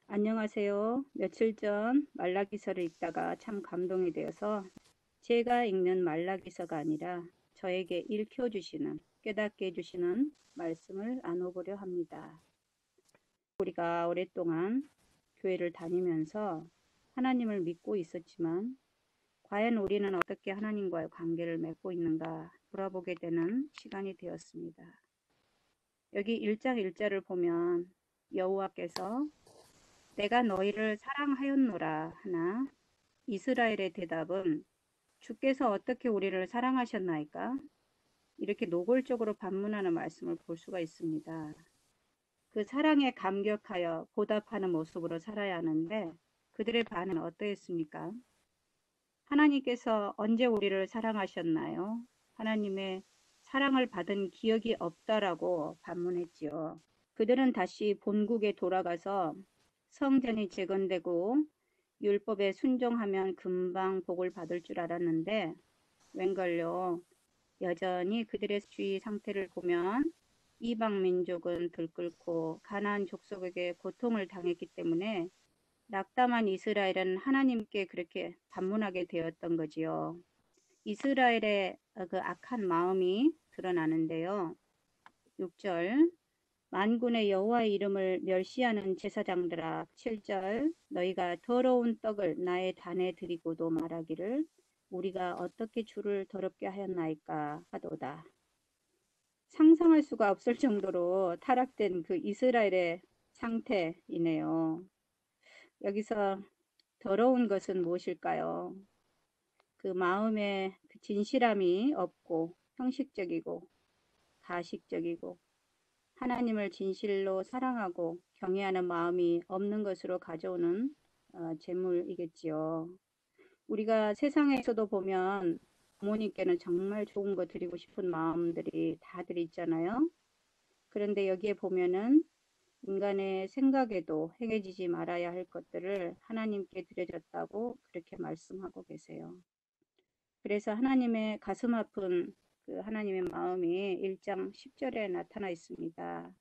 안녕하세요. 며칠 전 말라기서를 읽다가 참 감동이 되어서 제가 읽는 말라기서가 아니라 저에게 읽혀주시는, 깨닫게 해주시는 말씀을 나눠보려 합니다. 우리가 오랫동안 교회를 다니면서 하나님을 믿고 있었지만 과연 우리는 어떻게 하나님과의 관계를 맺고 있는가 돌아보게 되는 시간이 되었습니다. 여기 1장 1절을 보면 여호와께서 내가 너희를 사랑하였노라 하나 이스라엘의 대답은 주께서 어떻게 우리를 사랑하셨나이까? 이렇게 노골적으로 반문하는 말씀을 볼 수가 있습니다. 그 사랑에 감격하여 보답하는 모습으로 살아야 하는데 그들의 반응은 어떠했습니까? 하나님께서 언제 우리를 사랑하셨나요? 하나님의 사랑을 받은 기억이 없다라고 반문했지요. 그들은 다시 본국에 돌아가서 성전이 재건되고 율법에 순종하면 금방 복을 받을 줄 알았는데 웬걸요. 여전히 그들의 주의 상태를 보면 이방 민족은 들끓고 가나안 족속에게 고통을 당했기 때문에 낙담한 이스라엘은 하나님께 그렇게 반문하게 되었던 거지요. 이스라엘의 그 악한 마음이 드러나는데요. 6절 만군의 여호와의 이름을 멸시하는 제사장들아. 7절 너희가 더러운 떡을 나의 단에 드리고도 말하기를 우리가 어떻게 주를 더럽게 하였나이까 하도다. 상상할 수가 없을 정도로 타락된 그 이스라엘의 상태이네요. 여기서 더러운 것은 무엇일까요? 그 마음에 그 진실함이 없고 형식적이고 가식적이고 하나님을 진실로 사랑하고 경외하는 마음이 없는 것으로 가져오는 재물이겠지요. 우리가 세상에서도 보면 부모님께는 정말 좋은 거 드리고 싶은 마음들이 다들 있잖아요. 그런데 여기에 보면은 인간의 생각에도 행해지지 말아야 할 것들을 하나님께 드려졌다고 그렇게 말씀하고 계세요. 그래서 하나님의 가슴 아픈 그 하나님의 마음이 1장 10절에 나타나 있습니다.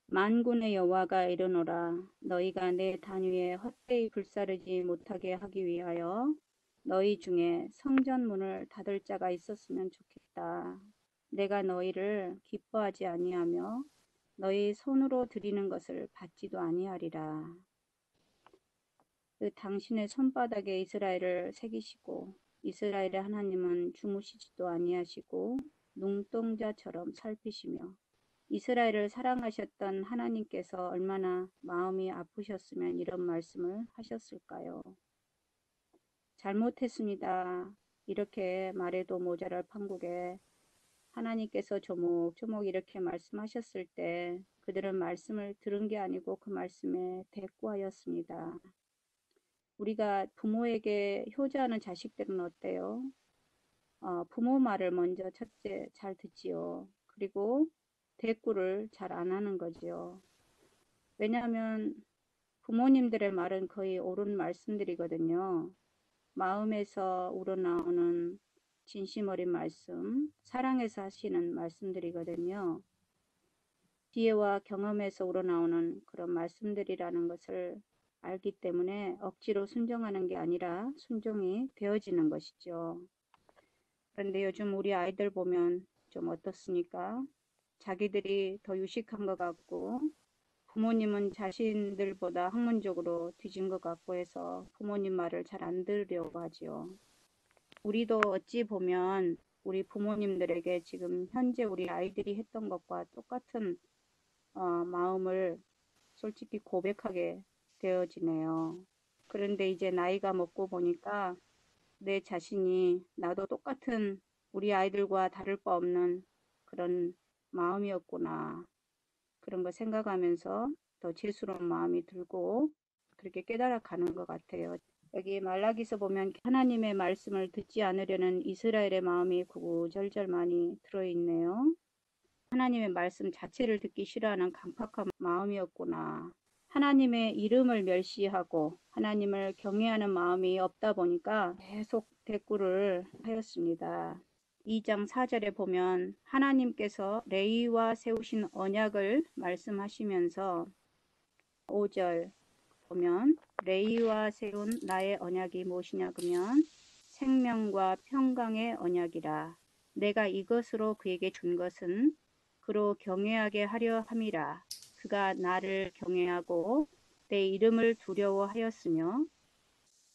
만군의 여호와가 이르노라 너희가 내 단위에 헛되이 불사르지 못하게 하기 위하여 너희 중에 성전 문을 닫을 자가 있었으면 좋겠다. 내가 너희를 기뻐하지 아니하며 너희 손으로 드리는 것을 받지도 아니하리라. 그 당신의 손바닥에 이스라엘을 새기시고 이스라엘의 하나님은 주무시지도 아니하시고 눈동자처럼 살피시며 이스라엘을 사랑하셨던 하나님께서 얼마나 마음이 아프셨으면 이런 말씀을 하셨을까요? 잘못했습니다. 이렇게 말해도 모자랄 판국에 하나님께서 조목조목 이렇게 말씀하셨을 때 그들은 말씀을 들은 게 아니고 그 말씀에 대꾸하였습니다. 우리가 부모에게 효자하는 자식들은 어때요? 부모 말을 먼저 첫째 잘 듣지요. 그리고 대꾸를 잘 안 하는 거죠. 왜냐하면 부모님들의 말은 거의 옳은 말씀들이거든요. 마음에서 우러나오는 진심 어린 말씀, 사랑해서 하시는 말씀들이거든요. 지혜와 경험에서 우러나오는 그런 말씀들이라는 것을 알기 때문에 억지로 순종하는 게 아니라 순종이 되어지는 것이죠. 그런데 요즘 우리 아이들 보면 좀 어떻습니까? 자기들이 더 유식한 것 같고 부모님은 자신들보다 학문적으로 뒤진 것 같고 해서 부모님 말을 잘 안 들으려고 하지요. 우리도 어찌 보면 우리 부모님들에게 지금 현재 우리 아이들이 했던 것과 똑같은 마음을 솔직히 고백하게 되어지네요. 그런데 이제 나이가 먹고 보니까 내 자신이 나도 똑같은 우리 아이들과 다를 바 없는 그런 마음이었구나. 그런 거 생각하면서 더 죄스러운 마음이 들고 그렇게 깨달아 가는 것 같아요. 여기 말라기서 보면 하나님의 말씀을 듣지 않으려는 이스라엘의 마음이 구구절절 많이 들어있네요. 하나님의 말씀 자체를 듣기 싫어하는 강팍한 마음이었구나. 하나님의 이름을 멸시하고 하나님을 경외하는 마음이 없다 보니까 계속 대꾸를 하였습니다. 2장 4절에 보면 하나님께서 레위와 세우신 언약을 말씀하시면서 5절 보면 레위와 세운 나의 언약이 무엇이냐 그러면 생명과 평강의 언약이라. 내가 이것으로 그에게 준 것은 그로 경외하게 하려 함이라. 그가 나를 경외하고 내 이름을 두려워하였으며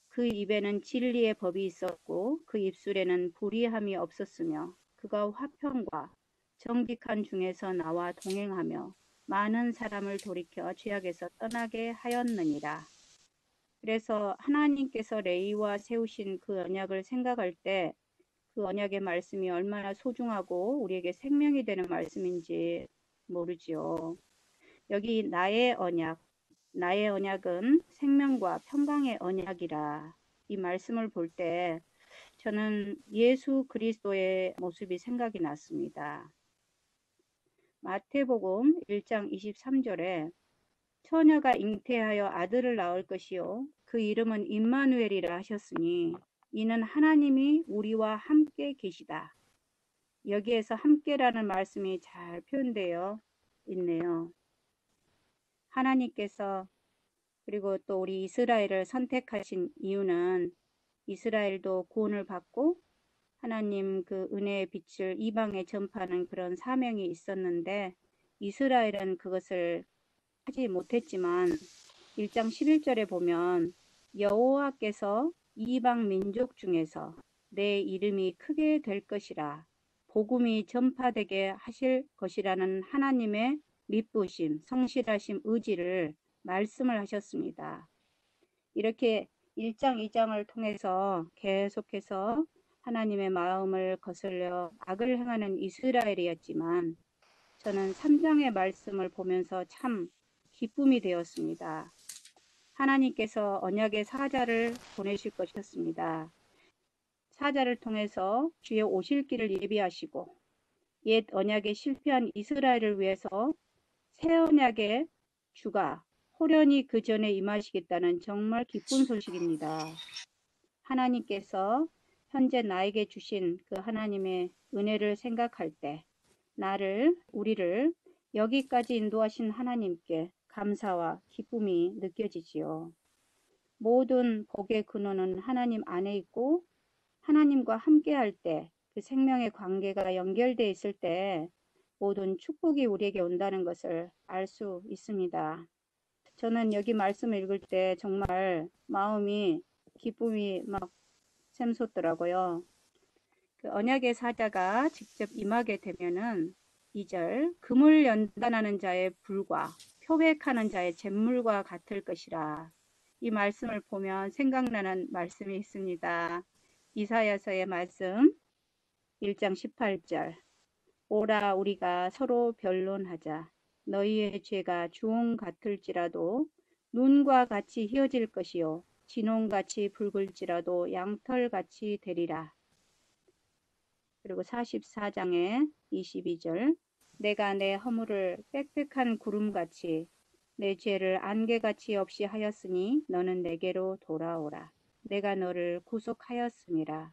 그 입에는 진리의 법이 있었고 그 입술에는 불의함이 없었으며 그가 화평과 정직한 중에서 나와 동행하며 많은 사람을 돌이켜 죄악에서 떠나게 하였느니라. 그래서 하나님께서 레위와 세우신 그 언약을 생각할 때 그 언약의 말씀이 얼마나 소중하고 우리에게 생명이 되는 말씀인지 모르지요. 여기 나의 언약은 생명과 평강의 언약이라. 이 말씀을 볼 때 저는 예수 그리스도의 모습이 생각이 났습니다. 마태복음 1장 23절에 처녀가 잉태하여 아들을 낳을 것이요 그 이름은 임마누엘이라 하셨으니 이는 하나님이 우리와 함께 계시다. 여기에서 함께라는 말씀이 잘 표현되어 있네요. 하나님께서 그리고 또 우리 이스라엘을 선택하신 이유는 이스라엘도 구원을 받고 하나님 그 은혜의 빛을 이방에 전파하는 그런 사명이 있었는데 이스라엘은 그것을 하지 못했지만 1장 11절에 보면 여호와께서 이방 민족 중에서 내 이름이 크게 될 것이라 복음이 전파되게 하실 것이라는 하나님의 미쁘심, 성실하심, 의지를 말씀을 하셨습니다. 이렇게 1장, 2장을 통해서 계속해서 하나님의 마음을 거슬려 악을 행하는 이스라엘이었지만 저는 3장의 말씀을 보면서 참 기쁨이 되었습니다. 하나님께서 언약의 사자를 보내실 것이었습니다. 사자를 통해서 주의 오실 길을 예비하시고 옛 언약에 실패한 이스라엘을 위해서 새 언약의 주가 호련히 그 전에 임하시겠다는 정말 기쁜 소식입니다. 하나님께서 현재 나에게 주신 그 하나님의 은혜를 생각할 때 우리를 여기까지 인도하신 하나님께 감사와 기쁨이 느껴지지요. 모든 복의 근원은 하나님 안에 있고 하나님과 함께할 때 그 생명의 관계가 연결되어 있을 때 모든 축복이 우리에게 온다는 것을 알 수 있습니다. 저는 여기 말씀을 읽을 때 정말 마음이 기쁨이 막 샘솟더라고요. 그 언약의 사자가 직접 임하게 되면은 2절 금을 연단하는 자의 불과 표백하는 자의 잿물과 같을 것이라. 이 말씀을 보면 생각나는 말씀이 있습니다. 이사야서의 말씀 1장 18절 오라 우리가 서로 변론하자. 너희의 죄가 주홍 같을지라도 눈과 같이 희어질 것이요 진홍같이 붉을지라도 양털같이 되리라. 그리고 44장의 22절 내가 내 허물을 빽빽한 구름같이 내 죄를 안개같이 없이 하였으니 너는 내게로 돌아오라. 내가 너를 구속하였음이라.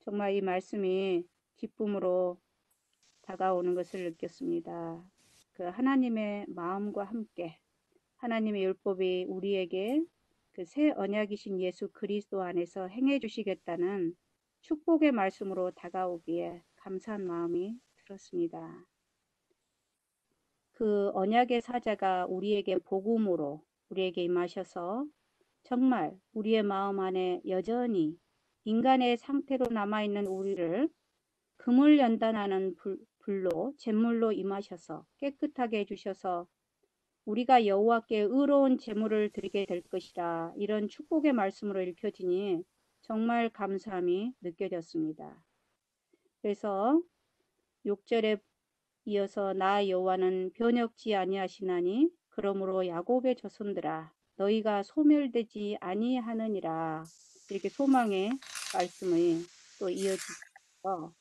정말 이 말씀이 기쁨으로 다가오는 것을 느꼈습니다. 그 하나님의 마음과 함께 하나님의 율법이 우리에게 그 새 언약이신 예수 그리스도 안에서 행해 주시겠다는 축복의 말씀으로 다가오기에 감사한 마음이 들었습니다. 그 언약의 사자가 우리에게 복음으로 우리에게 임하셔서 정말 우리의 마음 안에 여전히 인간의 상태로 남아있는 우리를 금을 연단하는 불로 잿물로 임하셔서 깨끗하게 해주셔서 우리가 여호와께 의로운 제물을 드리게 될 것이라. 이런 축복의 말씀으로 읽혀지니 정말 감사함이 느껴졌습니다. 그래서 6절에 이어서 나 여호와는 변혁지 아니하시나니 그러므로 야곱의 자손들아 너희가 소멸되지 아니하느니라. 이렇게 소망의 말씀이 또 이어지죠.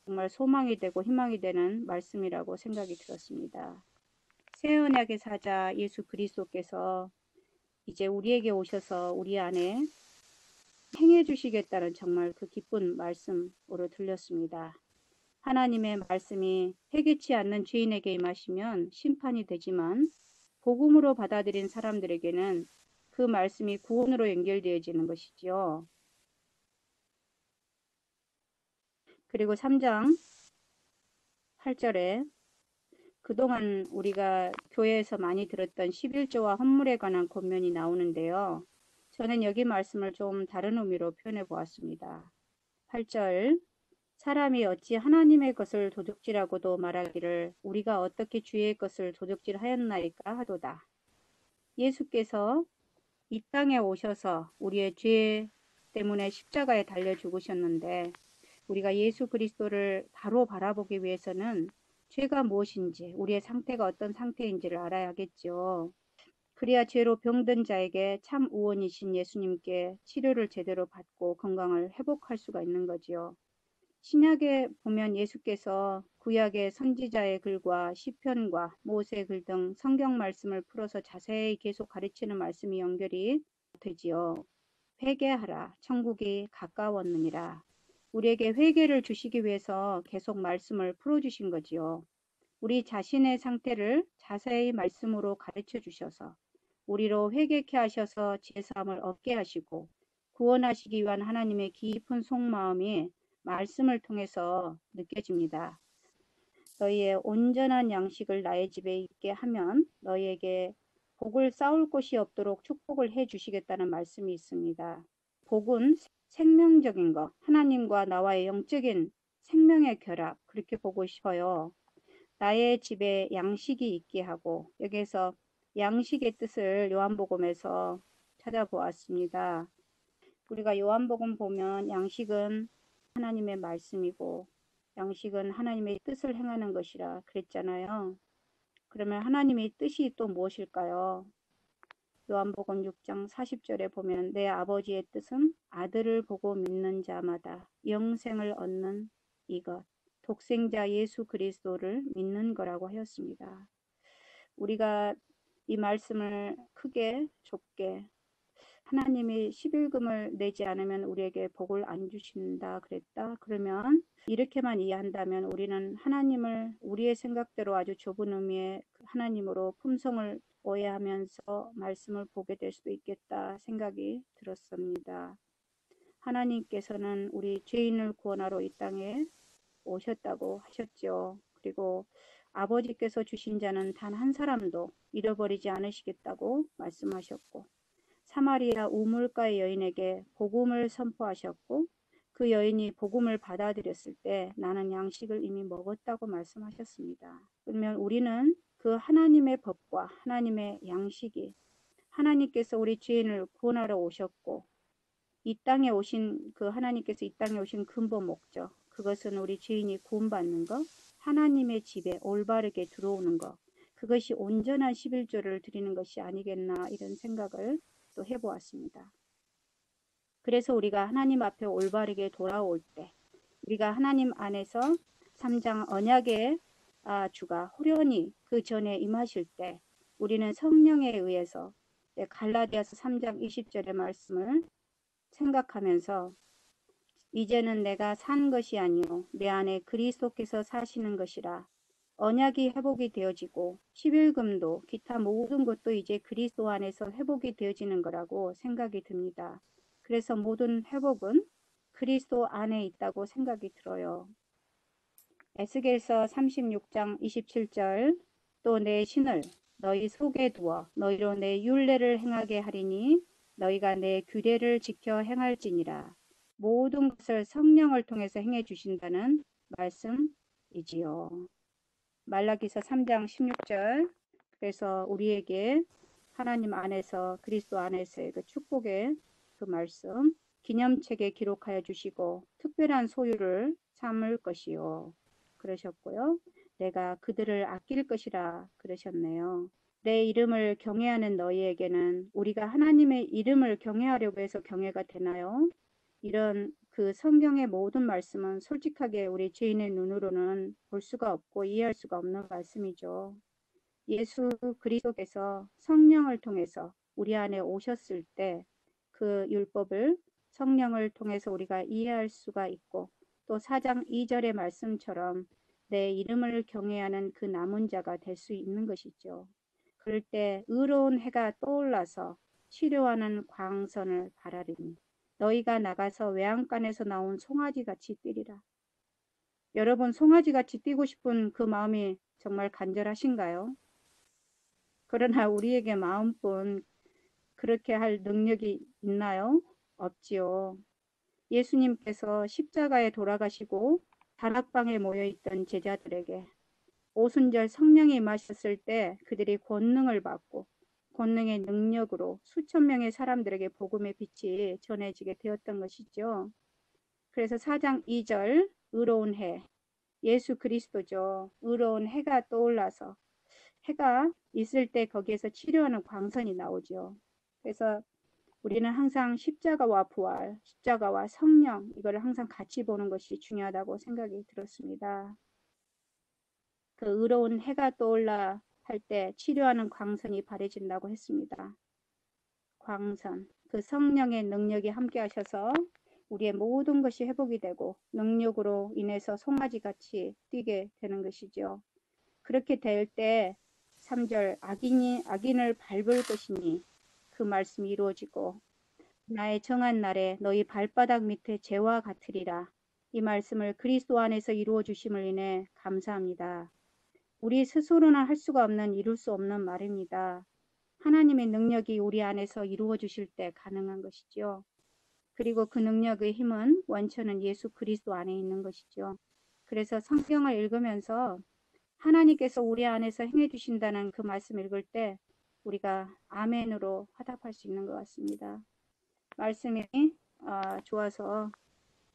정말 소망이 되고 희망이 되는 말씀이라고 생각이 들었습니다. 새 언약의 사자 예수 그리스도께서 이제 우리에게 오셔서 우리 안에 행해 주시겠다는 정말 그 기쁜 말씀으로 들렸습니다. 하나님의 말씀이 회개치 않는 죄인에게 임하시면 심판이 되지만 복음으로 받아들인 사람들에게는 그 말씀이 구원으로 연결되어지는 것이지요. 그리고 3장 8절에 그동안 우리가 교회에서 많이 들었던 11조와 헌물에 관한 권면이 나오는데요. 저는 여기 말씀을 좀 다른 의미로 표현해 보았습니다. 8절 사람이 어찌 하나님의 것을 도둑질하고도 말하기를 우리가 어떻게 주의 것을 도둑질하였나이까 하도다. 예수께서 이 땅에 오셔서 우리의 죄 때문에 십자가에 달려 죽으셨는데 우리가 예수 그리스도를 바로 바라보기 위해서는 죄가 무엇인지 우리의 상태가 어떤 상태인지를 알아야겠죠. 그래야 죄로 병든 자에게 참 의원이신 예수님께 치료를 제대로 받고 건강을 회복할 수가 있는 거지요. 신약에 보면 예수께서 구약의 선지자의 글과 시편과 모세의 글 등 성경 말씀을 풀어서 자세히 계속 가르치는 말씀이 연결이 되지요. 회개하라 천국이 가까웠느니라. 우리에게 회개를 주시기 위해서 계속 말씀을 풀어주신 거지요. 우리 자신의 상태를 자세히 말씀으로 가르쳐 주셔서 우리로 회개케 하셔서 제사함을 얻게 하시고 구원하시기 위한 하나님의 깊은 속마음이 말씀을 통해서 느껴집니다. 너희의 온전한 양식을 나의 집에 있게 하면 너희에게 복을 쌓을 곳이 없도록 축복을 해 주시겠다는 말씀이 있습니다. 복은 생명적인 것, 하나님과 나와의 영적인 생명의 결합, 그렇게 보고 싶어요. 나의 집에 양식이 있게 하고, 여기에서 양식의 뜻을 요한복음에서 찾아보았습니다. 우리가 요한복음 보면 양식은 하나님의 말씀이고 양식은 하나님의 뜻을 행하는 것이라 그랬잖아요. 그러면 하나님의 뜻이 또 무엇일까요? 요한복음 6장 40절에 보면 내 아버지의 뜻은 아들을 보고 믿는 자마다 영생을 얻는 이것, 독생자 예수 그리스도를 믿는 거라고 하였습니다. 우리가 이 말씀을 크게 좁게 하나님이 11금을 내지 않으면 우리에게 복을 안 주신다 그랬다. 그러면 이렇게만 이해한다면 우리는 하나님을 우리의 생각대로 아주 좁은 의미의 하나님으로 품성을 오해하면서 말씀을 보게 될 수도 있겠다 생각이 들었습니다. 하나님께서는 우리 죄인을 구원하러 이 땅에 오셨다고 하셨죠. 그리고 아버지께서 주신 자는 단 한 사람도 잃어버리지 않으시겠다고 말씀하셨고 사마리아 우물가의 여인에게 복음을 선포하셨고 그 여인이 복음을 받아들였을 때 나는 양식을 이미 먹었다고 말씀하셨습니다. 그러면 우리는 그 하나님의 법과 하나님의 양식이 하나님께서 우리 죄인을 구원하러 오셨고 이 땅에 오신 그 하나님께서 이 땅에 오신 근본 목적 그것은 우리 죄인이 구원받는 것 하나님의 집에 올바르게 들어오는 것 그것이 온전한 11조를 드리는 것이 아니겠나 이런 생각을 또 해보았습니다. 그래서 우리가 하나님 앞에 올바르게 돌아올 때 우리가 하나님 안에서 3장 언약의 주가 호련히 그 전에 임하실 때 우리는 성령에 의해서 갈라디아서 3장 20절의 말씀을 생각하면서 이제는 내가 산 것이 아니요 내 안에 그리스도께서 사시는 것이라 언약이 회복이 되어지고 11금도 기타 모든 것도 이제 그리스도 안에서 회복이 되어지는 거라고 생각이 듭니다. 그래서 모든 회복은 그리스도 안에 있다고 생각이 들어요. 에스겔서 36장 27절 또 내 신을 너희 속에 두어 너희로 내 율례를 행하게 하리니 너희가 내 규례를 지켜 행할지니라. 모든 것을 성령을 통해서 행해 주신다는 말씀이지요. 말라기서 3장 16절 그래서 우리에게 하나님 안에서 그리스도 안에서의 그 축복의 그 말씀 기념책에 기록하여 주시고 특별한 소유를 삼을 것이요 그러셨고요. 내가 그들을 아낄 것이라 그러셨네요. 내 이름을 경외하는 너희에게는 우리가 하나님의 이름을 경외하려고 해서 경외가 되나요? 이런 그 성경의 모든 말씀은 솔직하게 우리 죄인의 눈으로는 볼 수가 없고 이해할 수가 없는 말씀이죠. 예수 그리스도께서 성령을 통해서 우리 안에 오셨을 때 그 율법을 성령을 통해서 우리가 이해할 수가 있고 또 4장 2절의 말씀처럼 내 이름을 경외하는 그 남은 자가 될 수 있는 것이죠. 그럴 때 의로운 해가 떠올라서 치료하는 광선을 바라리니 너희가 나가서 외양간에서 나온 송아지같이 뛰리라. 여러분, 송아지같이 뛰고 싶은 그 마음이 정말 간절하신가요? 그러나 우리에게 마음뿐 그렇게 할 능력이 있나요? 없지요. 예수님께서 십자가에 돌아가시고 다락방에 모여있던 제자들에게 오순절 성령이 임하셨을 때 그들이 권능을 받고 권능의 능력으로 수천 명의 사람들에게 복음의 빛이 전해지게 되었던 것이죠. 그래서 4장 2절 의로운 해, 예수 그리스도죠. 의로운 해가 떠올라서 해가 있을 때 거기에서 치료하는 광선이 나오죠. 그래서 우리는 항상 십자가와 부활, 십자가와 성령 이거를 항상 같이 보는 것이 중요하다고 생각이 들었습니다. 그 의로운 해가 떠올라 할 때 치료하는 광선이 발해진다고 했습니다. 광선, 그 성령의 능력이 함께 하셔서 우리의 모든 것이 회복이 되고 능력으로 인해서 송아지같이 뛰게 되는 것이죠. 그렇게 될 때 3절 악인을 밟을 것이니 그 말씀이 이루어지고 나의 정한 날에 너희 발바닥 밑에 재와 같으리라. 이 말씀을 그리스도 안에서 이루어 주심을 인해 감사합니다. 우리 스스로는 할 수가 없는 이룰 수 없는 말입니다. 하나님의 능력이 우리 안에서 이루어 주실 때 가능한 것이죠. 그리고 그 능력의 힘은 원천은 예수 그리스도 안에 있는 것이죠. 그래서 성경을 읽으면서 하나님께서 우리 안에서 행해 주신다는 그 말씀 읽을 때 우리가 아멘으로 화답할 수 있는 것 같습니다. 말씀이 좋아서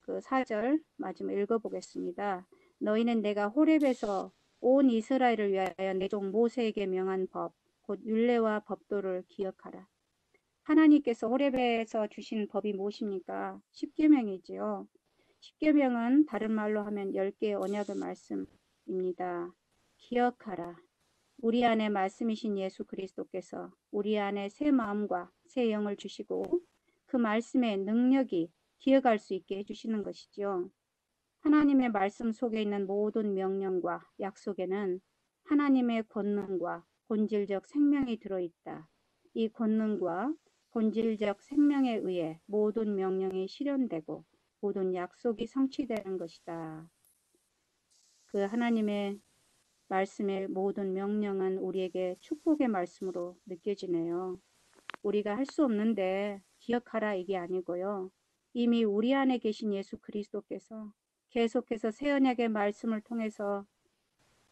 그 4절 마지막 읽어보겠습니다. 너희는 내가 호렙에서 온 이스라엘을 위하여 내 종 모세에게 명한 법, 곧 율례와 법도를 기억하라. 하나님께서 호렙에서 주신 법이 무엇입니까? 십계명이지요. 십계명은 다른 말로 하면 10개의 언약의 말씀입니다. 기억하라. 우리 안에 말씀이신 예수 그리스도께서 우리 안에 새 마음과 새 영을 주시고 그 말씀의 능력이 기억할 수 있게 해주시는 것이죠. 하나님의 말씀 속에 있는 모든 명령과 약속에는 하나님의 권능과 본질적 생명이 들어있다. 이 권능과 본질적 생명에 의해 모든 명령이 실현되고 모든 약속이 성취되는 것이다. 그 하나님의 말씀의 모든 명령은 우리에게 축복의 말씀으로 느껴지네요. 우리가 할 수 없는데 기억하라 이게 아니고요. 이미 우리 안에 계신 예수 그리스도께서 계속해서 새 언약의 말씀을 통해서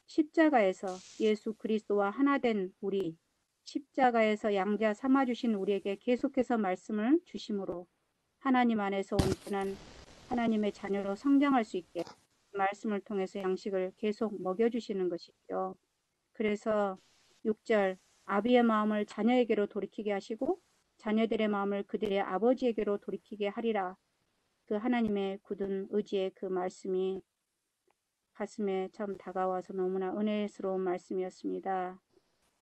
십자가에서 예수 그리스도와 하나 된 우리, 십자가에서 양자 삼아주신 우리에게 계속해서 말씀을 주심으로 하나님 안에서 온전한 하나님의 자녀로 성장할 수 있게 말씀을 통해서 양식을 계속 먹여주시는 것이죠. 그래서 6절 아비의 마음을 자녀에게로 돌이키게 하시고 자녀들의 마음을 그들의 아버지에게로 돌이키게 하리라. 그 하나님의 굳은 의지의 그 말씀이 가슴에 참 다가와서 너무나 은혜스러운 말씀이었습니다.